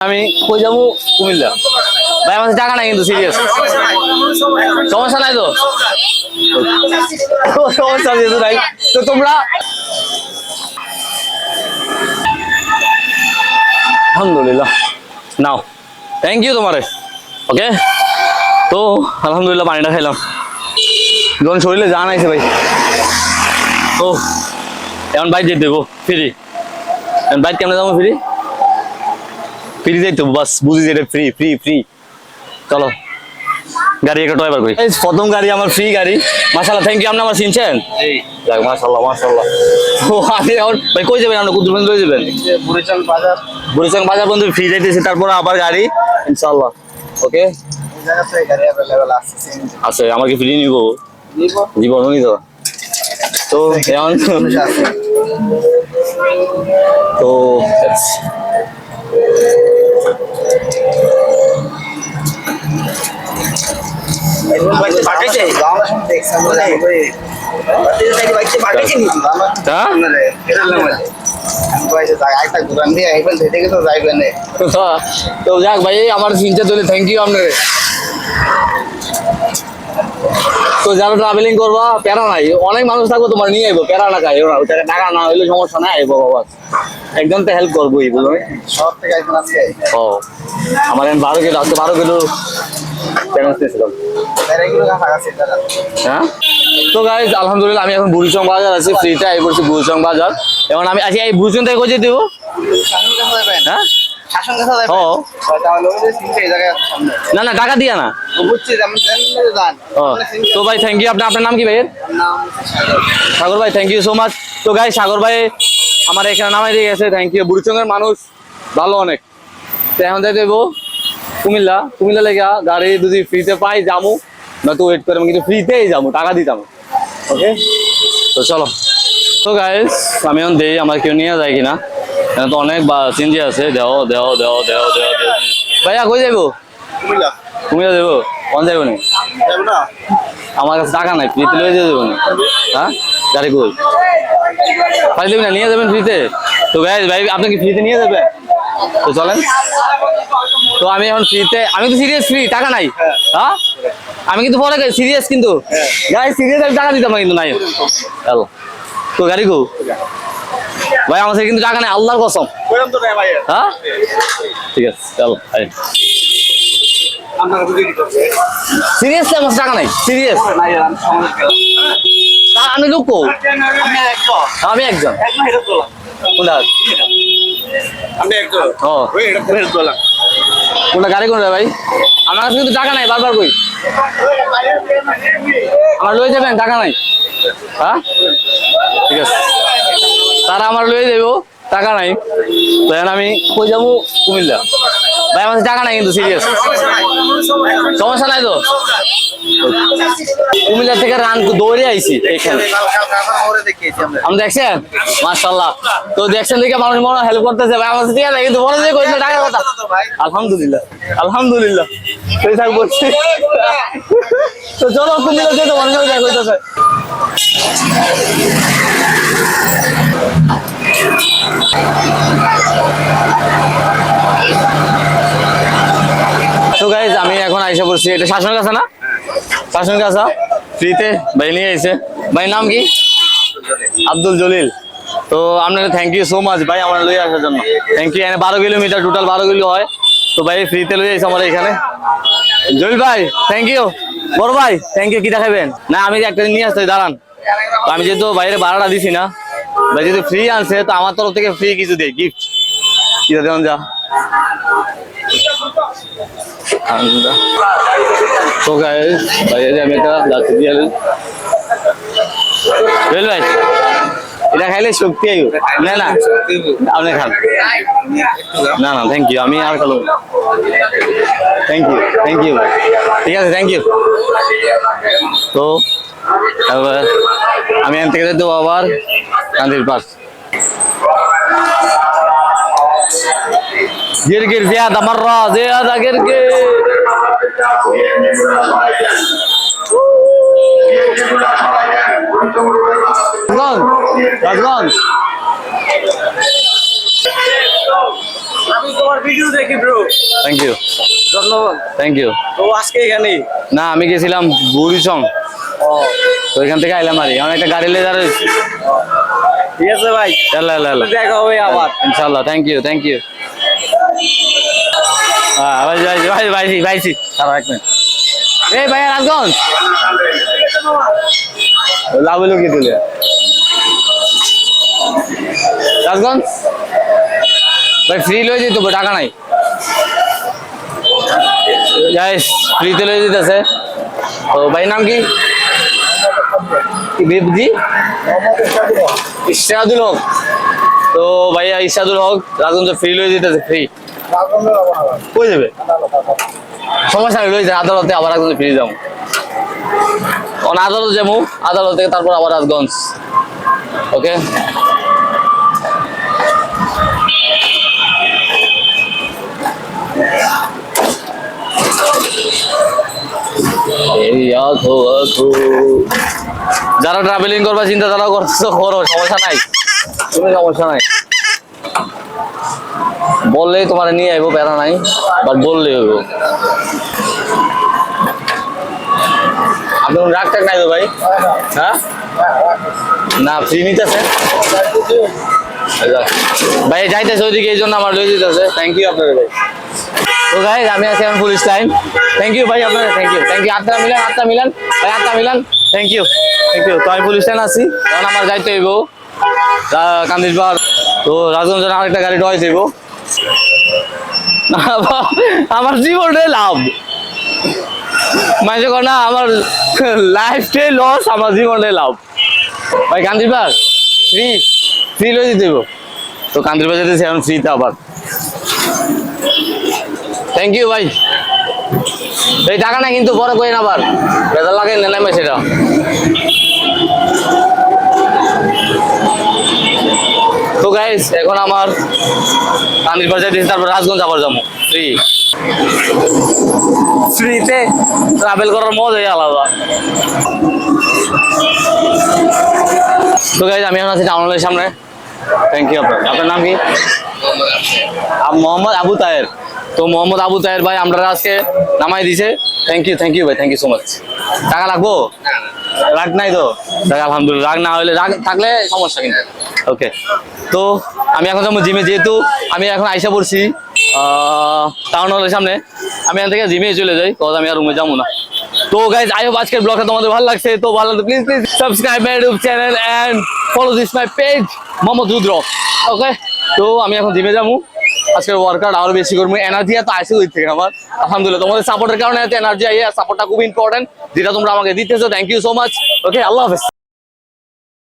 আমি কই যাবো কুমিল্লা ভাই আমার টাকা নাই কিন্তু সিরিয়াস সমস্যা নাই তো সমস্যা যেহেতু নাই তো তোমরা আলহামদুলিল্লাহ নাও থ্যাংক ইউ তোমারে ওকে তো আলহামদুলিল্লাহ পানিটা খাইলাম যখন শরীরে জান আইছে ভাই ও এখন বাইক যেতে দেবো ফ্রি বাইক কেমন যাবো ফ্রি ফ্রি যাইতো বাস বুঝি যেটা ফ্রি ফ্রি ফ্রি চলো গাড়ি একটা ড্রাইভার করি প্রথম গাড়ি আমার ফ্রি গাড়ি মাশাআল্লাহ থ্যাংক ইউ আপনি আমার চিনছেন যাক মাশাআল্লাহ মাশাআল্লাহ ও আমি এখন ভাই কই যাবেন আপনি কুতুবগঞ্জ লয়ে যাবেন বুড়িচং বাজার বন্ধু ফ্রি যাইতেছি তারপর আবার গাড়ি ইনশাআল্লাহ ওকে গাড়ি अवेलेबल আছে আমার কি ফ্রি নিব জীবন নিব তো এখন তো তো যাক ভাই আমার চিন্তা চলে থ্যাংক ইউ আপনার তো যারা ট্রাভেলিং করবা প্যারা নাই অনেক মানুষ থাকবো তোমার নিয়ে আইবো প্যারা না খাই টাকা না হইলে সমস্যা নাই আইবো বাবা একদম তো হেল্প করবোই বুঝলো সব থেকে একজন আছে ও আমার 12 কিলো আজকে 12 কিলো প্যারেন্টস নিয়েছিলাম হ্যাঁ তো গাইজ আলহামদুলিল্লাহ আমি এখন বুড়িচং বাজার আছি ফ্রিতে আই করছি বুড়িচং বাজার এখন আমি আজকে এই বুড়িচং থেকে কোথায় দেবো হ্যাঁ না না টাকা দিয়া না তো ভাই থ্যাংক ইউ আপনার নাম কি ভাইয়ের সাগর ভাই থ্যাংক ইউ সো মাচ তো গাই সাগর ভাই আমার এখানে নামাই দিয়ে গেছে থ্যাংক ইউ বুড়িচংয়ের মানুষ ভালো অনেক তো এখন যাই দেবো কুমিল্লা লেগে গাড়ি যদি ফ্রিতে পাই যাবো না তো ওয়েট করে কিন্তু ফ্রিতেই যাবো টাকা দিতাম ওকে তো চলো তো গাইস আমি এখন দেই আমার কেউ নিয়ে যায় কিনা তো অনেক চিনজি আছে দেও দেও দেও দেও দেও ভাইয়া কই যাইবো কুমিল্লা যাবো কোন যাইবো নি আমার কাছে টাকা নাই ফ্রিতে লয়ে যাবো না হ্যাঁ গাড়ি কই পাই দেবেন না নিয়ে যাবেন ফ্রিতে তো গাইস ভাই আপনি কি ফ্রিতে নিয়ে যাবেন তো চলেন তো আমি এখন ফ্রিতে আমি তো সিরিয়াস ফ্রি টাকা নাই হ্যাঁ আমি কিন্তু পরে সিরিয়াস কিন্তু গাইস সিরিয়াস আমি টাকা দিতাম কিন্তু নাই চলো তো গাড়ি কো ভাই আমার কিন্তু টাকা নাই আল্লাহর কসম হ্যাঁ ঠিক আছে চলো সিরিয়াসলি আমার টাকা নাই সিরিয়াস আমি লোক আমি একজন কোনটা গাড়ি কোনটা ভাই আমার কাছে কিন্তু টাকা নাই বারবার কই আমার লয়ে যাবেন টাকা নাই হ্যাঁ ঠিক আছে তারা আমার লয়ে যাবো টাকা নাই তো এখন আমি কই যাবো কুমিল্লা ভাই আমার টাকা নাই কিন্তু সিরিয়াস সমস্যা নাই তো কুমিল্লা থেকে রান দৌড়ে আইছি এখানে আমি দেখছেন মাশাআল্লাহ তো দেখছেন দেখে মানুষ মনে হেল্প করতেছে ভাই আমার ঠিক আছে কিন্তু বড় যে কইছে টাকার কথা আলহামদুলিল্লাহ আলহামদুলিল্লাহ সেই থাক বলছি তো চলো কুমিল্লা যেতে মনে হয় দেখ হইতাছে তো গাইজ আমি এখন আইসা পড়ছি এটা শাসন কাছা না শাসন কাছা ফ্রিতে ভাই নিয়ে আইছে ভাই নাম কি আব্দুল জলিল তো আপনাকে থ্যাংক ইউ সো মাচ ভাই আমার লই আসার জন্য thank you 12 kilometre total 12 kilo হয় তো ভাই ফ্রিতে লই আইছে আমার এখানে জলিল ভাই থ্যাংক ইউ বড় ভাই থ্যাংক ইউ কি দেখাবেন না আমি একটা নিয়ে আসতে দাঁড়ান আমি যেহেতু বাইরে ভাড়াটা দিছি না ভাই যদি ফ্রি আনছে তো আমার তরফ থেকে ফ্রি কিছু দেয় গিফট কি দেন যা তো গাইস ভাই আমি একটা লাঠি দিয়ে বেল ভাই এটা খাইলে শক্তি আইব না না আপনি খান না না থ্যাংক ইউ আমি আর খাবো থ্যাংক ইউ ঠিক আছে থ্যাংক ইউ তো আমি এখান থেকে দেবো আবার কান্দির পাস गिर ज्यादा मर्रा ज्यादा गिर के राजगंज আমি তোমার ভিডিও দেখি ব্রো। থ্যাংক ইউ, ধন্যবাদ। Thank you. তো আজকে এখানে না, আমি গেছিলাম বুড়িচং, তো এখান থেকে আইলাম আর আমার একটা গাড়ি লেজার হয়েছে। ঠিক আছে ভাই, আল্লাহ আল্লাহ আল্লাহ, দেখা হবে আবার ইনশাল্লাহ। Thank you, thank you. ভাই ভাই ভাই ভাই ভাইছি সারা এক মিনিট। এই ভাইয়া রাজগঞ্জ লাভ হলো কি তুলে রাজগঞ্জ ভাই ফ্রি লয়ে যেত, টাকা নাই। গাইস ফ্রিতে লয়ে যেতেছে। তো ভাই নাম কি? জি ইশরাদুল হক। তো ভাইয়া ইশরাদুল হক রাজগঞ্জ ফ্রি লয়ে যেতেছে, ফ্রি। কই যাবে? সমস্যা নেই, লয়ে যায় আদালতে, আবার রাজগঞ্জ ফ্রি যাবো। আদালত যাবো, আদালত থেকে তারপর আবার রাজগঞ্জ। ওকে, যারা ট্রাভেলিং করবা চিন্তা তারাও করতেছো, করো, সমস্যা নাই, কোনো সমস্যা নাই। বললেই তোমার নিয়ে আইবো, প্যারা নাই, বাট বললেই হইব। আপনার রাগ টাক নাই তো ভাই? হ্যাঁ না, ফ্রি নিতেছে ভাই, যাইতেছে ওইদিকে, এই জন্য আমার লয়ে যেতেছে। থ্যাংক ইউ আপনার ভাই। তো গাইস আমি আছি এখন পুলিশ লাইন। থ্যাংক ইউ ভাই আপনার, থ্যাংক ইউ, থ্যাংক ইউ। আটটা মিলান, আটটা মিলান ভাই, আটটা মিলান। Thank you, thank you. তো আমি পুলিশ লাইন আছি, কারণ আমার যাইতে হইব কান্দির পাহাড়। তো রাজগঞ্জের আরেকটা গাড়ি ডয় যাইব। আমার জীবনটাই লাভ, মানে না আমার লাইফটাই লস, আমার জীবনটাই লাভ। ভাই কান্দির পাহাড় ফ্রি, ফ্রি লয়ে দিতে হইব। তো কান্দির পাহাড় যেতেছি এখন ফ্রিতে আবার। থ্যাংক ইউ ভাই। এই টাকা না কিন্তু বড় করেন, আবার বেজার লাগে নেমে সেটা। তো গাইস এখন আমার কান্দির পাড়ে যাইতেছি, তারপর রাজগঞ্জ আবার যাবো ফ্রি। ফ্রিতে ট্রাভেল করার মজাই আলাদা। তো গাইস আমি এখন আছি টাউন হলের সামনে। Thank you. আপনার নাম কি? মোহাম্মদ আবু তাহের। তো মোহাম্মদ আবু তাহের ভাই আমরা আজকে নামাই দিছে। থ্যাংক ইউ ভাই, থ্যাংক ইউ সো মাচ। টাকা লাগবো? রাগ নাই তো? আলহামদুলিল্লাহ, রাগ না হলে, রাগ থাকলে সমস্যা কিন্তু। ওকে, তো আমি এখন যাবো জিমে, যেহেতু আমি এখন আইসা পড়ছি টাউন হলের সামনে। আমি এখান থেকে জিমে চলে যাই, কজ আমি আর রুমে যাবো না। তো গাইজ আই হোপ আজকের ব্লগটা তোমাদের ভালো লাগছে। তো ভালো লাগলে please subscribe my YouTube channel and follow this my page Mohammad Rudra. Okay, তো আমি এখন জিমে যাবো। আজকের ওয়ার্কআউট আরো বেশি করবো, এনার্জি এত আসে ওই থেকে আমার। আলহামদুলিল্লাহ তোমাদের সাপোর্টের কারণে এত এনার্জি আইয়া, সাপোর্টটা খুব ইম্পর্টেন্ট, যেটা তোমরা আমাকে দিতেছো। Thank you so much. Okay, আল্লাহ হাফেজ।